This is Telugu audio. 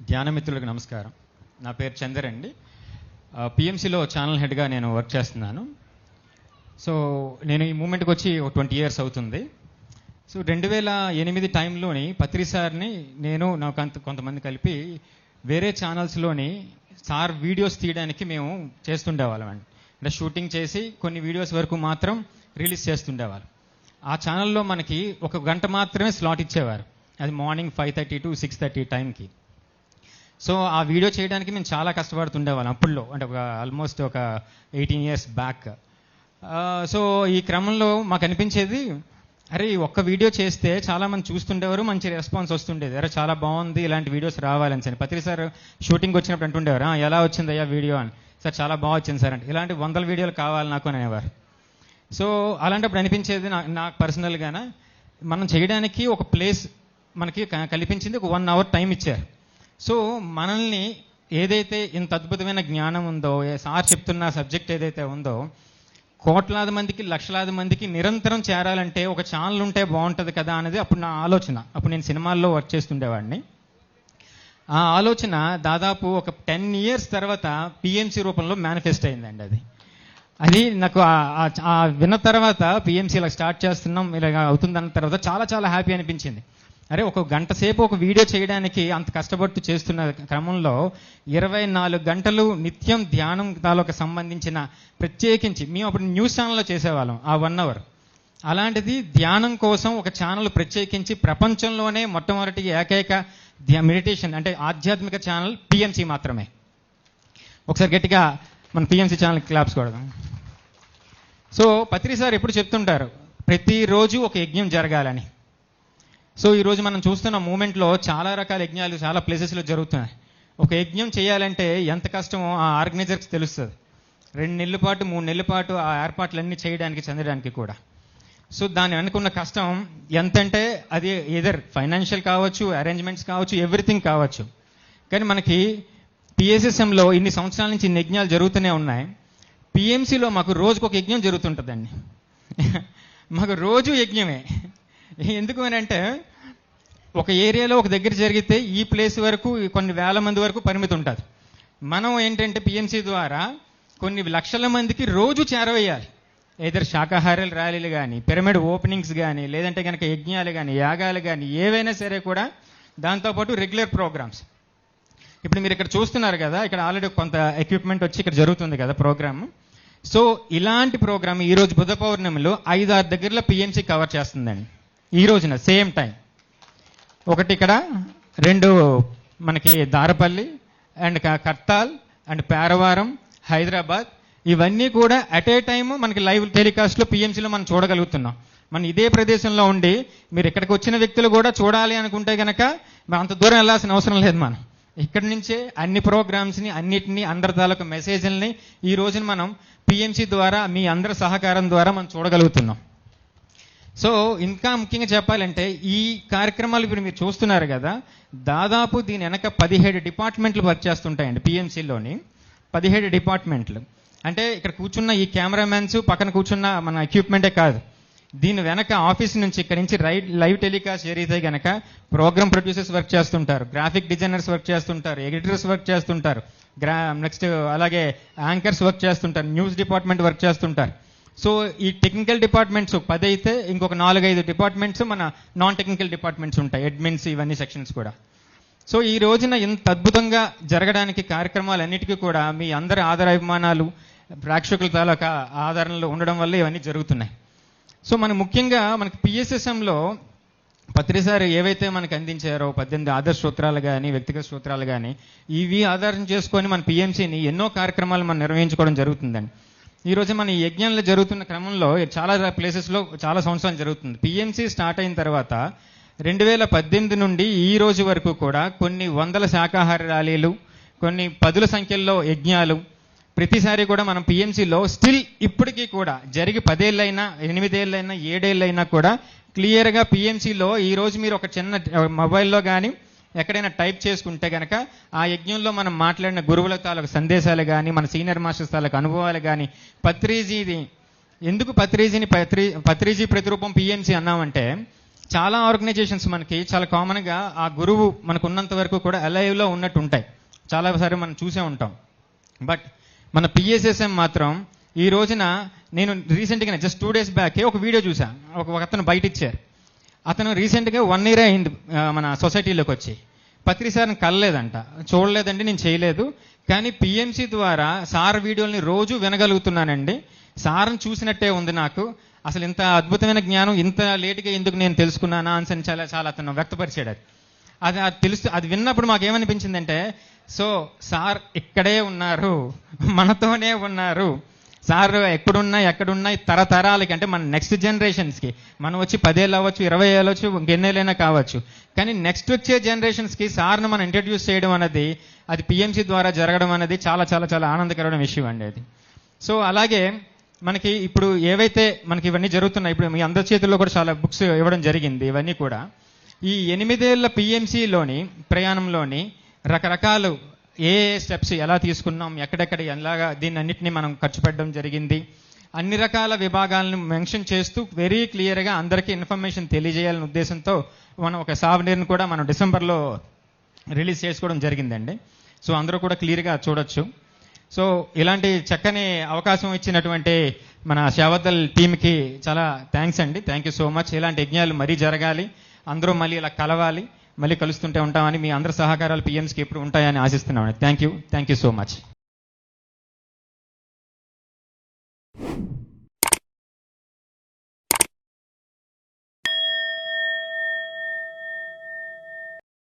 ధ్యానమిత్రులకు నమస్కారం. నా పేరు చందర్ అండి. పిఎంసిలో ఛానల్ హెడ్గా నేను వర్క్ చేస్తున్నాను. సో నేను ఈ మూమెంట్కి వచ్చి ఒక 20 years అవుతుంది. సో 2008 టైంలోని పత్రి సార్ని నేను నాకు కొంతమంది కలిపి వేరే ఛానల్స్లోని సార్ వీడియోస్ తీయడానికి మేము చేస్తుండేవాళ్ళం అండి. అంటే షూటింగ్ చేసి కొన్ని వీడియోస్ వరకు మాత్రం రిలీజ్ చేస్తుండేవాళ్ళం. ఆ ఛానల్లో మనకి 1 గంట మాత్రమే స్లాట్ ఇచ్చేవారు. అది మార్నింగ్ 5:30 to 6:30 టైంకి. సో ఆ వీడియో చేయడానికి మేము చాలా కష్టపడుతుండేవాళ్ళం అప్పుల్లో, అంటే ఆల్మోస్ట్ ఒక 18 years బ్యాక్. సో ఈ క్రమంలో మాకు అనిపించేది, అరే ఒక్క వీడియో చేస్తే చాలామంది చూస్తుండేవారు, మంచి రెస్పాన్స్ వస్తుండేది. అరే చాలా బాగుంది, ఇలాంటి వీడియోస్ రావాలని సరే పత్రి సార్ షూటింగ్ వచ్చినప్పుడు అంటుండేవారు, ఎలా వచ్చింది అయ్యా వీడియో అని. సార్ చాలా బాగా వచ్చింది సార్ అంటే, ఇలాంటి 100 వీడియోలు కావాలి నాకు అనేవారు. సో అలాంటప్పుడు అనిపించేది నాకు పర్సనల్గానే, మనం చేయడానికి ఒక ప్లేస్ మనకి కల్పించింది, ఒక 1 hour టైం ఇచ్చారు. సో మనల్ని ఏదైతే ఇంత అద్భుతమైన జ్ఞానం ఉందో, సార్ చెప్తున్న సబ్జెక్ట్ ఏదైతే ఉందో, కోట్లాది మందికి లక్షలాది మందికి నిరంతరం చేరాలంటే ఒక ఛానల్ ఉంటే బాగుంటుంది కదా అనేది అప్పుడు నా ఆలోచన. అప్పుడు నేను సినిమాల్లో వర్క్ చేస్తుండేవాడిని. ఆ ఆలోచన దాదాపు ఒక 10 years తర్వాత పిఎంసి రూపంలో మేనిఫెస్ట్ అయిందండి. అది నాకు విన్న తర్వాత పిఎంసి ఇలా స్టార్ట్ చేస్తున్నాం, ఇలా అవుతుందన్న తర్వాత చాలా చాలా హ్యాపీ అనిపించింది. అరే 1 గంట సేపు ఒక వీడియో చేయడానికి అంత కష్టపడుతూ చేస్తున్న క్రమంలో 24 గంటలు నిత్యం ధ్యానం తాలూకు సంబంధించిన ప్రత్యేకించి మేము అప్పుడు న్యూస్ ఛానల్లో చేసేవాళ్ళం ఆ 1 hour. అలాంటిది ధ్యానం కోసం ఒక ఛానల్ ప్రత్యేకించి ప్రపంచంలోనే మొట్టమొదటి ఏకైక మెడిటేషన్ అంటే ఆధ్యాత్మిక ఛానల్ పిఎంసి మాత్రమే. ఒకసారి గట్టిగా మన పిఎంసి ఛానల్ క్లాప్స్ కొడదాం. సో పత్రి సార్ ఎప్పుడు చెప్తుంటారు, ప్రతిరోజు ఒక యజ్ఞం జరగాలని. సో ఈరోజు మనం చూస్తున్న మూమెంట్లో చాలా రకాల యజ్ఞాలు చాలా ప్లేసెస్లో జరుగుతున్నాయి. ఒక యజ్ఞం చేయాలంటే ఎంత కష్టమో ఆ ఆర్గనైజర్కి తెలుస్తుంది. 2 నెలల పాటు 3 నెలల పాటు ఆ ఏర్పాట్లన్నీ చేయడానికి చెందడానికి కూడా. సో దాని అనుకున్న కష్టం ఎంతంటే అది ఎదర్ ఫైనాన్షియల్ కావచ్చు, అరేంజ్మెంట్స్ కావచ్చు, ఎవ్రీథింగ్ కావచ్చు. కానీ మనకి పిఎస్ఎస్ఎంలో ఇన్ని సంవత్సరాల నుంచి ఇన్ని యజ్ఞాలు జరుగుతూనే ఉన్నాయి. పిఎంసిలో మాకు రోజుకు ఒక యజ్ఞం జరుగుతుంటుందండి. మాకు రోజు యజ్ఞమే. ఎందుకు అని అంటే, ఒక ఏరియాలో ఒక దగ్గర జరిగితే ఈ ప్లేస్ వరకు కొన్ని వేల మంది వరకు పరిమితి ఉంటుంది. మనం ఏంటంటే పిఎంసి ద్వారా కొన్ని లక్షల మందికి రోజు చేరవేయాలి. ఏదైనా శాకాహారాల ర్యాలీలు కానీ, పిరమిడ్ ఓపెనింగ్స్ కానీ, లేదంటే కనుక యజ్ఞాలు కానీ, యాగాలు కానీ, ఏవైనా సరే కూడా దాంతోపాటు రెగ్యులర్ ప్రోగ్రామ్స్. ఇప్పుడు మీరు ఇక్కడ చూస్తున్నారు కదా, ఇక్కడ ఆల్రెడీ కొంత ఎక్విప్మెంట్ వచ్చి ఇక్కడ జరుగుతుంది కదా ప్రోగ్రామ్. సో ఇలాంటి ప్రోగ్రామ్ ఈరోజు బుధ పౌర్ణమిలో 5-6 దగ్గరలో పిఎంసి కవర్ చేస్తుందండి. ఈ రోజున సేమ్ టైం ఒకటి ఇక్కడ, 2 మనకి దారపల్లి అండ్ కర్తాల్ అండ్ పేరవారం, హైదరాబాద్, ఇవన్నీ కూడా అట్ ఏ టైమ్ మనకి లైవ్ టెలికాస్ట్లో పిఎంసీలో మనం చూడగలుగుతున్నాం. మనం ఇదే ప్రదేశంలో ఉండి మీరు ఇక్కడికి వచ్చిన వ్యక్తులు కూడా చూడాలి అనుకుంటే కనుక అంత దూరం వెళ్ళాల్సిన అవసరం లేదు. మనం ఇక్కడి నుంచే అన్ని ప్రోగ్రామ్స్ని అన్నిటినీ అందరి తాలూకు మెసేజ్ని ఈ రోజున మనం పిఎంసి ద్వారా మీ అందరి సహకారం ద్వారా మనం చూడగలుగుతున్నాం. సో ఇంకా ముఖ్యంగా చెప్పాలంటే ఈ కార్యక్రమాలు ఇప్పుడు మీరు చూస్తున్నారు కదా, దాదాపు దీని వెనక 17 డిపార్ట్మెంట్లు వర్క్ చేస్తుంటాయండి. పిఎంసీలోని 17 డిపార్ట్మెంట్లు. అంటే ఇక్కడ కూర్చున్న ఈ కెమెరామెన్స్ పక్కన కూర్చున్న మన ఎక్విప్మెంటే కాదు, దీని వెనక ఆఫీస్ నుంచి ఇక్కడ నుంచి లైవ్ టెలికాస్ట్ జరిగితే కనుక ప్రోగ్రామ్ ప్రొడ్యూసర్స్ వర్క్ చేస్తుంటారు, గ్రాఫిక్ డిజైనర్స్ వర్క్ చేస్తుంటారు, ఎడిటర్స్ వర్క్ చేస్తుంటారు, నెక్స్ట్ అలాగే యాంకర్స్ వర్క్ చేస్తుంటారు, న్యూస్ డిపార్ట్మెంట్ వర్క్ చేస్తుంటారు. సో ఈ టెక్నికల్ డిపార్ట్మెంట్స్ 10 అయితే ఇంకొక 4-5 డిపార్ట్మెంట్స్ మన నాన్ టెక్నికల్ డిపార్ట్మెంట్స్ ఉంటాయి, అడ్మిన్స్, ఇవన్నీ సెక్షన్స్ కూడా. సో ఈ రోజున ఇంత అద్భుతంగా జరగడానికి కార్యక్రమాలన్నిటికీ కూడా మీ అందరి ఆదరాభిమానాలు, ప్రేక్షకుల తాలూకా ఆదరణలు ఉండడం వల్ల ఇవన్నీ జరుగుతున్నాయి. సో ముఖ్యంగా మనకి పిఎస్ఎస్ఎంలో పత్రి సార్ ఏవైతే మనకు అందించారో 18 ఆదర్శ సూత్రాలు కానీ, వ్యక్తిగత సూత్రాలు కానీ, ఇవి ఆధారం చేసుకొని మన పిఎంసిని ఎన్నో కార్యక్రమాలు మనం నిర్వహించుకోవడం జరుగుతుందండి. ఈరోజు మన ఈ యజ్ఞంలో జరుగుతున్న క్రమంలో చాలా ప్లేసెస్లో చాలా సంవత్సరాలు జరుగుతుంది. పిఎంసి స్టార్ట్ అయిన తర్వాత 2018 నుండి ఈ రోజు వరకు కూడా కొన్ని 100 శాకాహార ర్యాలీలు, కొన్ని 10ల సంఖ్యలో యజ్ఞాలు, ప్రతిసారి కూడా మనం పిఎంసిలో స్టిల్ ఇప్పటికీ కూడా జరిగి 10 ఏళ్ళైనా 8 ఏళ్ళైనా 7 ఏళ్ళైనా కూడా క్లియర్గా పిఎంసిలో ఈరోజు మీరు ఒక చిన్న మొబైల్లో కానీ ఎక్కడైనా టైప్ చేసుకుంటే కనుక ఆ యజ్ఞంలో మనం మాట్లాడిన గురువుల తాలూకు సందేశాలు కానీ, మన సీనియర్ మాస్టర్స్ తాలూకు అనుభవాలు కానీ, పత్రిజీది ఎందుకు పత్రిజీ ప్రతిరూపం పిఎంసి అన్నామంటే, చాలా ఆర్గనైజేషన్స్ మనకి చాలా కామన్గా ఆ గురువు మనకు ఉన్నంత వరకు కూడా అలైవ్లో ఉన్నట్టు ఉంటాయి, చాలాసారి మనం చూసే ఉంటాం. బట్ మన పిఎస్ఎస్ఎం మాత్రం ఈ రోజున, నేను రీసెంట్గా జస్ట్ 2 days బ్యాక్ ఒక వీడియో చూసాను. ఒక అతను బయట ఇచ్చారు. అతను రీసెంట్గా 1 year అయింది మన సొసైటీలోకి వచ్చి. పత్రి సార్ని కలలేదంట, చూడలేదండి, నేను చేయలేదు. కానీ పిఎంసి ద్వారా సార్ వీడియోని రోజు వినగలుగుతున్నానండి. సార్ని చూసినట్టే ఉంది నాకు. అసలు ఇంత అద్భుతమైన జ్ఞానం ఇంత లేటుగా ఎందుకు నేను తెలుసుకున్నానా అని చాలా అతను వ్యక్తపరిచాడు. అది తెలుసు. అది విన్నప్పుడు మాకు ఏమనిపించిందంటే, సో సార్ ఇక్కడే ఉన్నారు, మనతోనే ఉన్నారు. సార్ ఎక్కడున్నా తరతరాలకి, అంటే మన నెక్స్ట్ జనరేషన్స్కి, మనం వచ్చి 10 ఏళ్ళు అవ్వచ్చు, 20 ఏళ్ళు అవ్వచ్చు, ఇంకెన్నేళ్ళైనా కావచ్చు, కానీ నెక్స్ట్ వచ్చే జనరేషన్స్కి సార్ను మనం ఇంట్రడ్యూస్ చేయడం అనేది, అది పిఎంసి ద్వారా జరగడం అనేది చాలా చాలా చాలా ఆనందకరమైన విషయం అండి అది. సో అలాగే మనకి ఇప్పుడు ఏవైతే మనకి ఇవన్నీ జరుగుతున్నాయి, ఇప్పుడు మీ అందరి చేతుల్లో కూడా చాలా బుక్స్ ఇవ్వడం జరిగింది. ఇవన్నీ కూడా ఈ 8 ఏళ్ల పిఎంసిలోని ప్రయాణంలోని రకరకాలు ఏ స్టెప్స్ ఎలా తీసుకున్నాం, ఎక్కడెక్కడ ఎలాగా దీన్ని అన్నింటినీ మనం ఖర్చు పెట్టడం జరిగింది, అన్ని రకాల విభాగాలను మెన్షన్ చేస్తూ వెరీ క్లియర్గా అందరికీ ఇన్ఫర్మేషన్ తెలియజేయాలనే ఉద్దేశంతో మనం ఒక సాఫ్ట్వేర్ని కూడా మనం డిసెంబర్లో రిలీజ్ చేసుకోవడం జరిగిందండి. సో అందరూ కూడా క్లియర్గా చూడొచ్చు. సో ఇలాంటి చక్కని అవకాశం ఇచ్చినటువంటి మన సేవాదల్ టీమ్కి చాలా థ్యాంక్స్ అండి. Thank you so much. ఇలాంటి యజ్ఞాలు మరీ జరగాలి, అందరూ మళ్ళీ ఇలా కలవాలి, మళ్ళీ కలుస్తుంటే ఉంటామని, మీ అందరి సహకారాలు పిఎంస్కి ఎప్పుడు ఉంటాయని ఆశిస్తున్నామండి. Thank you so much.